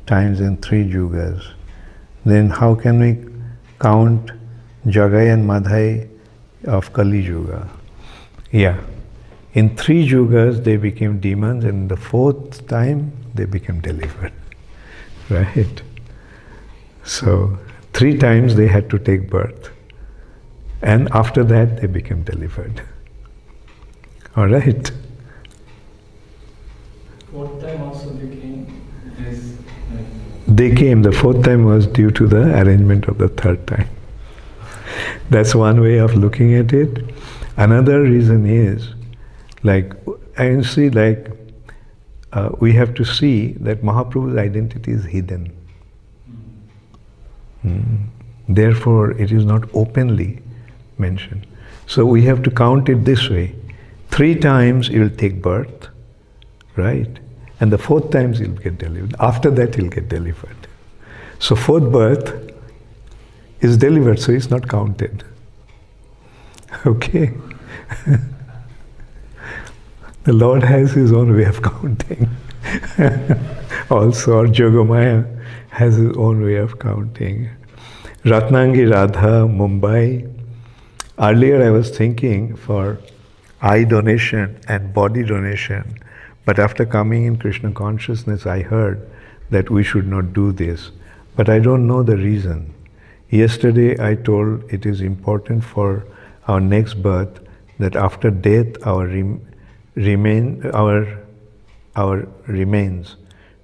times in 3 yugas. Then how can we count Jagai and Madhai of Kali Yuga? Yeah, in 3 yugas they became demons, and in the 4th time they became delivered. Right? So 3 times they had to take birth, and after that they became delivered. All right? 4th time also they came as They came, the 4th time was due to the arrangement of the 3rd time. That's one way of looking at it. Another reason is, we have to see that Mahaprabhu's identity is hidden. Therefore, it is not openly mentioned. So we have to count it this way. 3 times he will take birth, right? And the 4th times he'll get delivered. After that he'll get delivered. So 4th birth is delivered, so it's not counted. Okay? The Lord has His own way of counting. Also, our Jogamaya has his own way of counting. Ratnangi Radha, Mumbai. Earlier I was thinking for eye donation and body donation, but after coming in Krishna consciousness, I heard that we should not do this. But I don't know the reason. Yesterday I told it is important for our next birth that after death our remains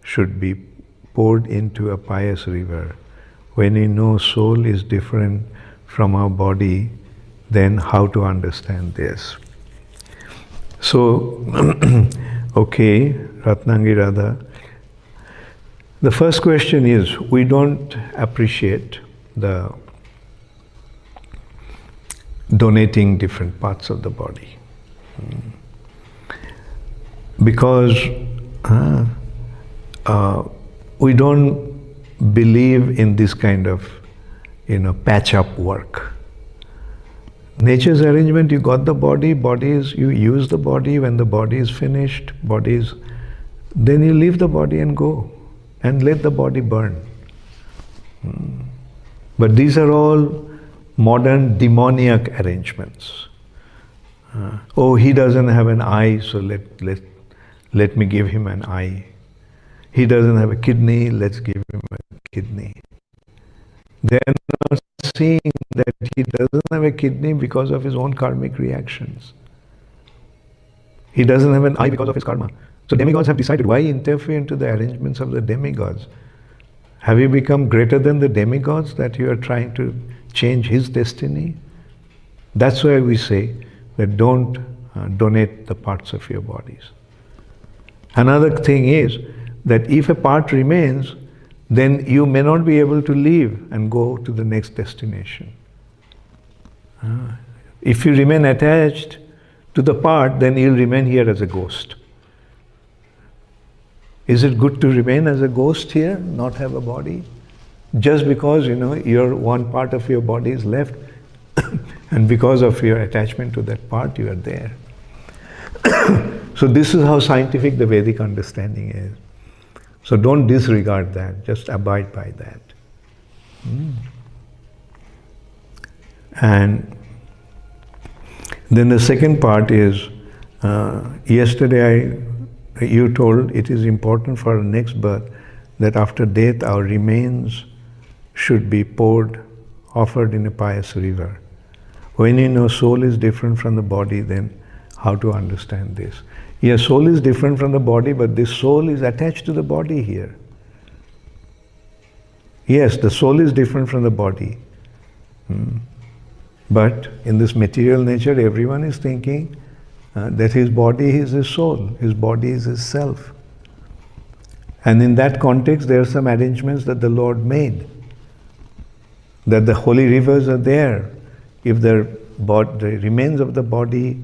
should be poured into a pious river. When we know soul is different from our body, then how to understand this? So, okay, Ratnangi Radha, The first question is, we don't appreciate the donating different parts of the body. Because we don't believe in this kind of, patch-up work. Nature's arrangement, you got the body, you use the body, when the body is finished, then you leave the body and go, and let the body burn. But these are all modern demoniac arrangements. Oh, he doesn't have an eye, so let me give him an eye. He doesn't have a kidney, let's give him a kidney. They are not seeing that he doesn't have a kidney because of his own karmic reactions. He doesn't have an eye because of his karma. So demigods have decided, why interfere into the arrangements of the demigods? Have you become greater than the demigods that you are trying to change his destiny? That's why we say that don't donate the parts of your bodies. Another thing is that if a part remains, then you may not be able to leave and go to the next destination. If you remain attached to the part, then you'll remain here as a ghost. Is it good to remain as a ghost here, not have a body? Just because, your one part of your body is left, and because of your attachment to that part, you are there. So this is how scientific the Vedic understanding is. So don't disregard that, just abide by that. And then the second part is, yesterday you told it is important for our next birth that after death our remains should be offered in a pious river. When you know soul is different from the body, then how to understand this? Yes, soul is different from the body, but this soul is attached to the body here. Yes, the soul is different from the body. But in this material nature, everyone is thinking that his body is his soul, his body is his self. And in that context, there are some arrangements that the Lord made. That the holy rivers are there. If the remains of the body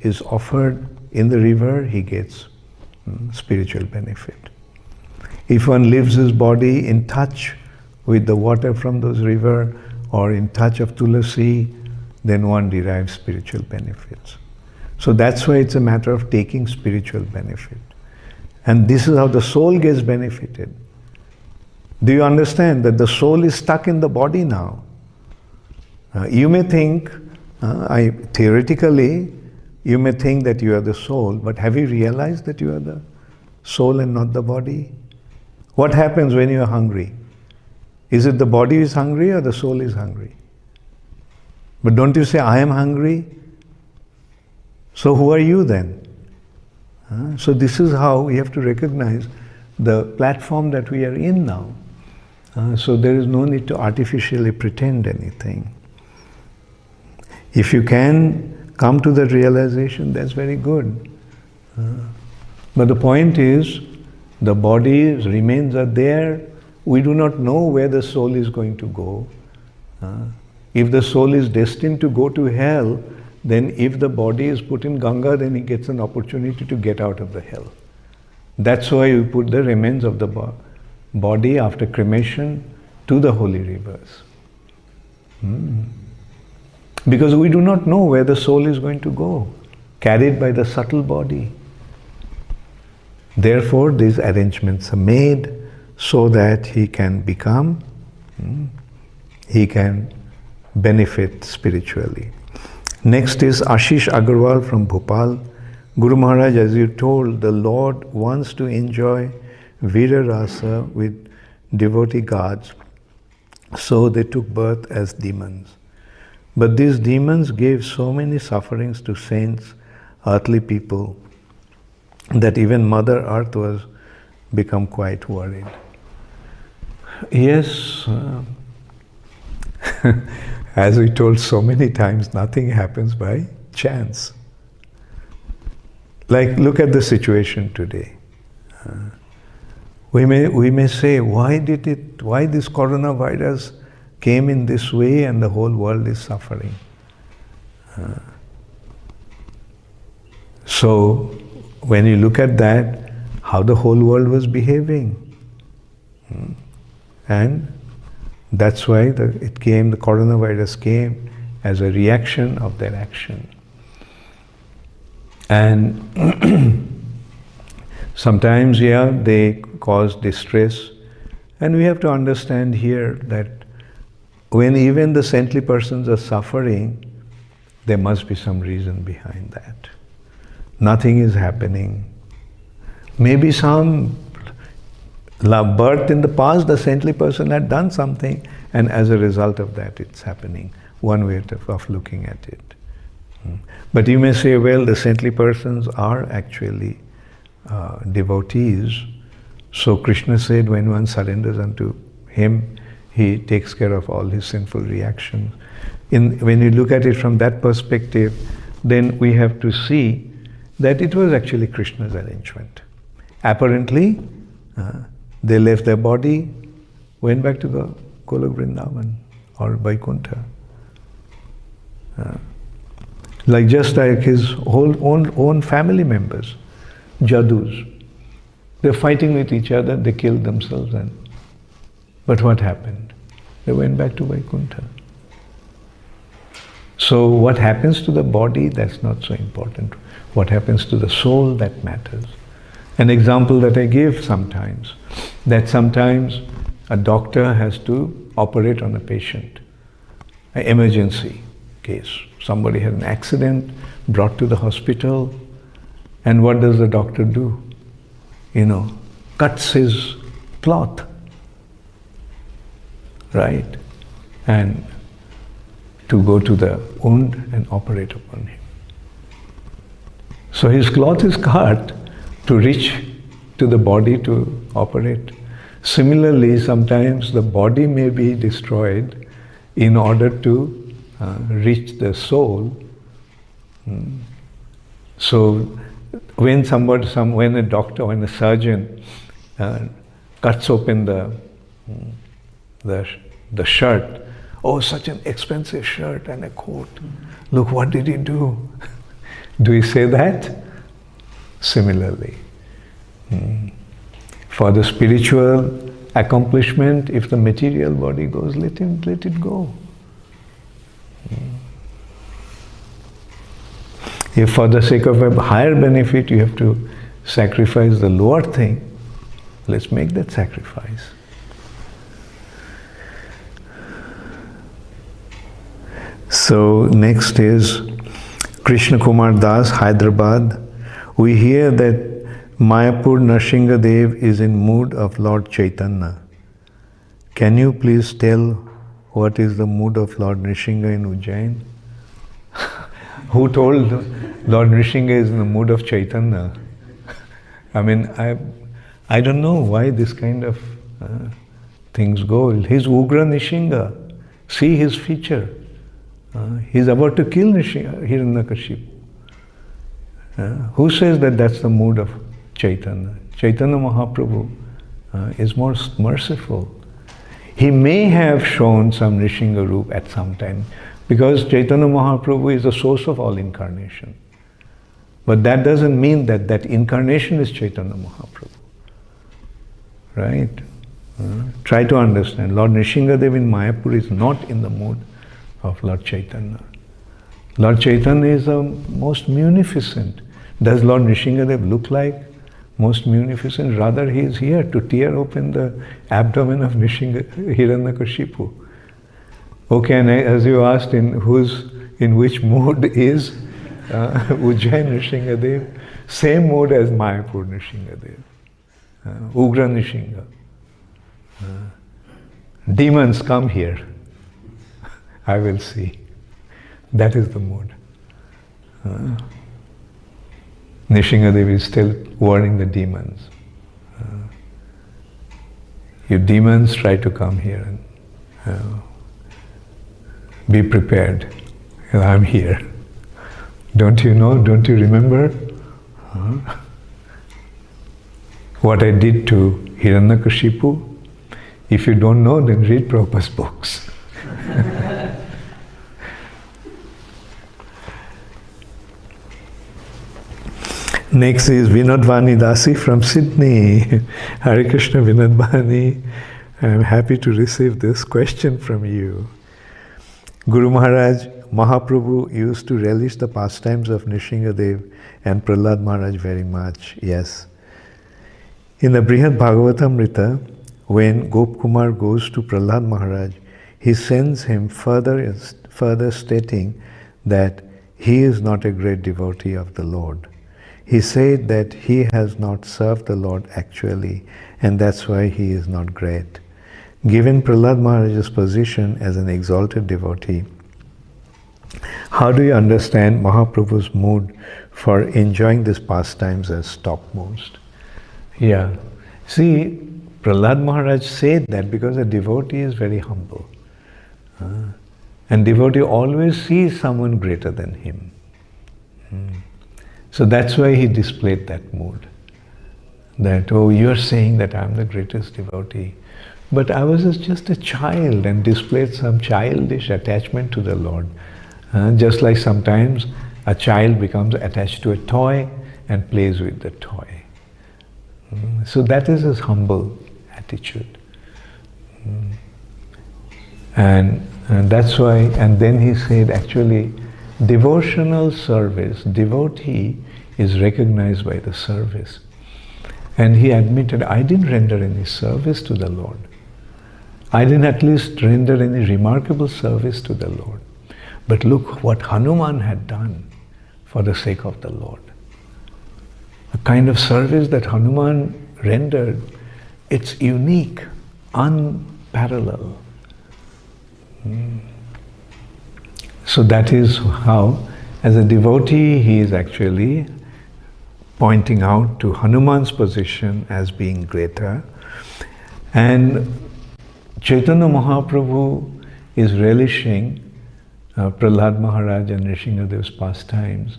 is offered in the river, he gets spiritual benefit. If one leaves his body in touch with the water from those rivers or in touch of tulasi, then one derives spiritual benefits. So that's why it's a matter of taking spiritual benefit. And this is how the soul gets benefited. Do you understand that the soul is stuck in the body now? You may think, theoretically, you may think that you are the soul, but have you realized that you are the soul and not the body? What happens when you are hungry? Is it the body is hungry or the soul is hungry? But don't you say, I am hungry? So who are you then? So this is how we have to recognize the platform that we are in now. So there is no need to artificially pretend anything. If you can come to that realization, that's very good. But the point is, the body's remains are there. We do not know where the soul is going to go. If the soul is destined to go to hell, then if the body is put in Ganga, then he gets an opportunity to get out of the hell. That's why we put the remains of the body after cremation to the holy rivers. Because we do not know where the soul is going to go, carried by the subtle body. Therefore, these arrangements are made so that he can become, he can benefit spiritually. Next is Ashish Agarwal from Bhopal. Guru Maharaj, as you told, the Lord wants to enjoy Vira Rasa with devotee gods, so they took birth as demons. But these demons gave so many sufferings to saints, earthly people, that even Mother Earth was become quite worried. Yes, as we told so many times, nothing happens by chance. Like, look at the situation today. We may say, why this coronavirus came in this way and the whole world is suffering? So, when you look at that, how the whole world was behaving. And that's why the coronavirus came as a reaction of their action. And sometimes, they cause distress. And we have to understand here that when even the saintly persons are suffering, there must be some reason behind that. Nothing is happening. Maybe some birth in the past, the saintly person had done something, and as a result of that, it's happening. One way of looking at it. But you may say, well, the saintly persons are actually devotees. So Krishna said, when one surrenders unto him, he takes care of all his sinful reactions. When you look at it from that perspective, then we have to see that it was actually Krishna's arrangement. Apparently, they left their body, went back to the Golok Vrindavan or Vaikuntha. Just like his own family members, Jadus. They're fighting with each other, they killed themselves. But what happened? They went back to Vaikuntha. So what happens to the body, that's not so important. What happens to the soul, that matters. An example that I give sometimes, that sometimes a doctor has to operate on a patient, an emergency case. Somebody had an accident, brought to the hospital, and what does the doctor do? Cuts his cloth, right? And to go to the wound and operate upon him. So his cloth is cut to reach to the body to operate. Similarly, sometimes the body may be destroyed in order to reach the soul. So when a doctor, when a surgeon cuts open the shirt, oh, such an expensive shirt and a coat. Look, what did he do? Do we say that? Similarly, for the spiritual accomplishment, if the material body goes, let it go. If for the sake of a higher benefit you have to sacrifice the lower thing, let's make that sacrifice. So next is Krishna Kumar Das, Hyderabad. We hear that Mayapur Narsingha Dev is in mood of Lord Chaitanya. Can you please tell what is the mood of Lord Nrsimha in Ujjain? Who told Lord Nrsimha is in the mood of Chaitanya? I don't know why this kind of things go. He's Ugra Nrsimha. See his feature. He's about to kill Hiranyakashipu. Who says that that's the mood of Chaitanya? Chaitanya Mahaprabhu is more merciful. He may have shown some Nrsimha Roop at some time, because Chaitanya Mahaprabhu is the source of all incarnation. But that doesn't mean that that incarnation is Chaitanya Mahaprabhu. Right? Try to understand. Lord Nrsimha Dev in Mayapur is not in the mood of Lord Chaitanya. Lord Chaitanya is the most munificent. Does Lord Nrsimha Dev look like most munificent? Rather, he is here to tear open the abdomen of Hiranyakashipu. Okay, and as you asked, in which mood is Ujjain Nrsimha Dev? Same mood as Mayapur Nrsimha Dev. Ugra Nrsimha. Demons, come here. I will see. That is the mood. Nrsimha Dev is still warning the demons. You demons, try to come here and be prepared. I'm here. Don't you know? Don't you remember? what I did to Hiranyakashipu. If you don't know, then read Prabhupada's books. Next is Vinodvani Dasi from Sydney. Hare Krishna Vinodvani. I am happy to receive this question from you. Guru Maharaj, Mahaprabhu used to relish the pastimes of Nrsingadev and Prahlad Maharaj very much. Yes. In the Brihad Bhagavatamrita, when Gopkumar goes to Prahlad Maharaj, he sends him further stating that he is not a great devotee of the Lord. He said that he has not served the Lord actually, and that's why he is not great. Given Prahlad Maharaj's position as an exalted devotee, how do you understand Mahaprabhu's mood for enjoying these pastimes as topmost? Yeah. See, Prahlad Maharaj said that because a devotee is very humble. And devotee always sees someone greater than him. So that's why he displayed that mood. That, oh, you're saying that I'm the greatest devotee. But I was just a child and displayed some childish attachment to the Lord. Just like sometimes a child becomes attached to a toy and plays with the toy. So that is his humble attitude. And that's why, and then he said actually, devotional service, devotee is recognized by the service. And he admitted, I didn't render any service to the Lord. I didn't at least render any remarkable service to the Lord. But look what Hanuman had done for the sake of the Lord. A kind of service that Hanuman rendered, it's unique, unparalleled. So that is how, as a devotee, he is actually pointing out to Hanuman's position as being greater. And Chaitanya Mahaprabhu is relishing Prahlad Maharaj and Nrsingadev's pastimes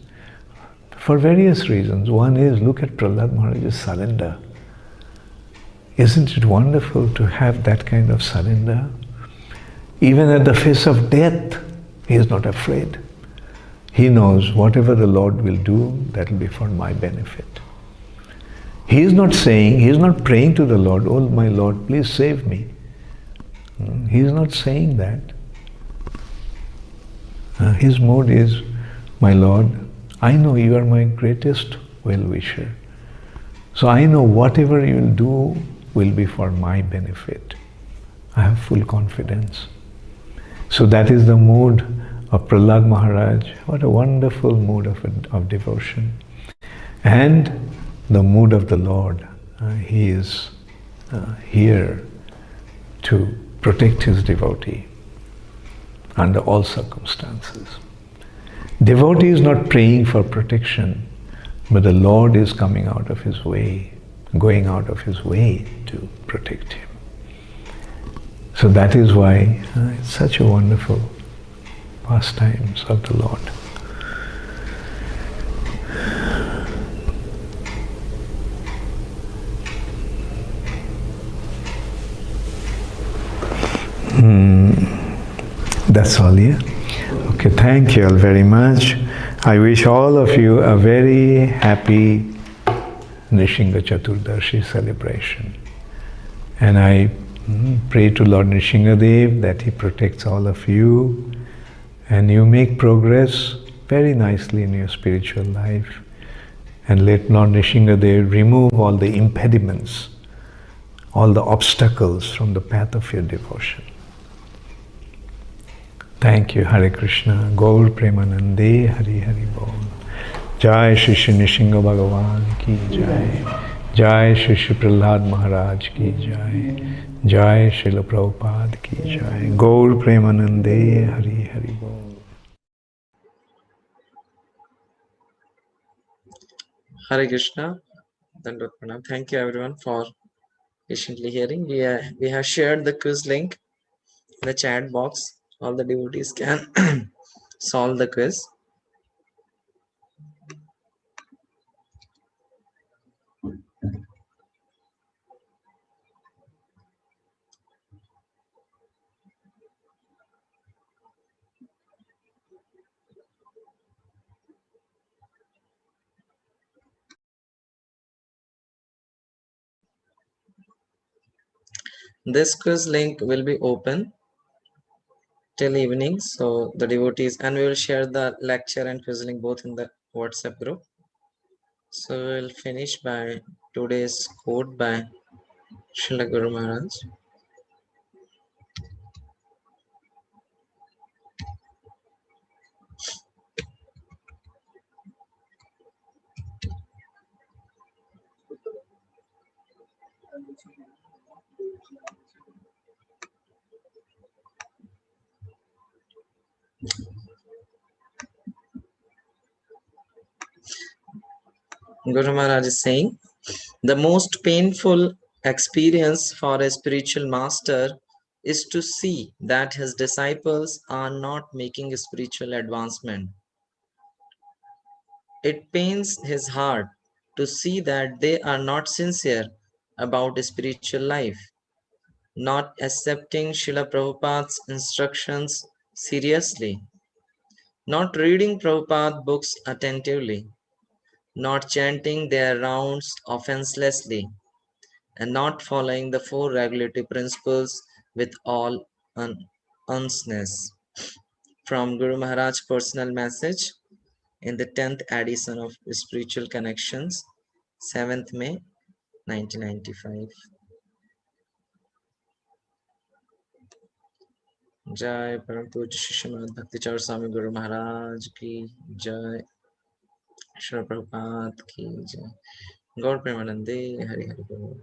for various reasons. One is, look at Prahlad Maharaj's surrender. Isn't it wonderful to have that kind of surrender? Even at the face of death, he is not afraid. He knows whatever the Lord will do, that will be for my benefit. He is not saying, he is not praying to the Lord, oh my Lord, please save me. He is not saying that. His mood is, my Lord, I know you are my greatest well-wisher. So I know whatever you will do will be for my benefit. I have full confidence. So that is the mood of Prahlad Maharaj. What a wonderful mood of devotion. And the mood of the Lord. He is here to protect his devotee under all circumstances. Devotee is not praying for protection, but the Lord is coming out of his way, going out of his way to protect him. So that is why it's such a wonderful pastimes of the Lord. That's all, yeah? Okay, thank you all very much. I wish all of you a very happy Nrishinga Chaturdashi celebration. And I pray to Lord Nrishingadev that he protects all of you and you make progress very nicely in your spiritual life. And let Lord Nrishingadev remove all the impediments, all the obstacles from the path of your devotion. Thank you, Hare Krishna, Gaur Premanande, Hari Hari Bol. Jai Shri Shri Nrishinga Bhagavan ki Jai. Jai Shri Shri Prahlad Maharaj ki Jai. Jai Srila Prabhupada ki Jai. Gaur Premanande, Hari Hari Bol. Hare Krishna. Dandot Pranam. Thank you everyone for patiently hearing. We have shared the quiz link in the chat box. All the devotees can solve the quiz. This quiz link will be open till evening, so the devotees, and we will share the lecture and quiz link both in the WhatsApp group. So we'll finish by today's quote by Srila Guru Maharaj. Guru Maharaj is saying, the most painful experience for a spiritual master is to see that his disciples are not making a spiritual advancement. It pains his heart to see that they are not sincere about spiritual life, not accepting Srila Prabhupada's instructions seriously, not reading Prabhupada books attentively, not chanting their rounds offenselessly, and not following the four regulatory principles with all earnestness. From Guru Maharaj's personal message in the 10th edition of Spiritual Connections, 7th May 1995. जय परम पूज्य श्रीमद भक्ति चारू स्वामी गुरु महाराज की जय, श्री प्रभुपाद की जय, गौर प्रेमानंदे हरि हरि बोल।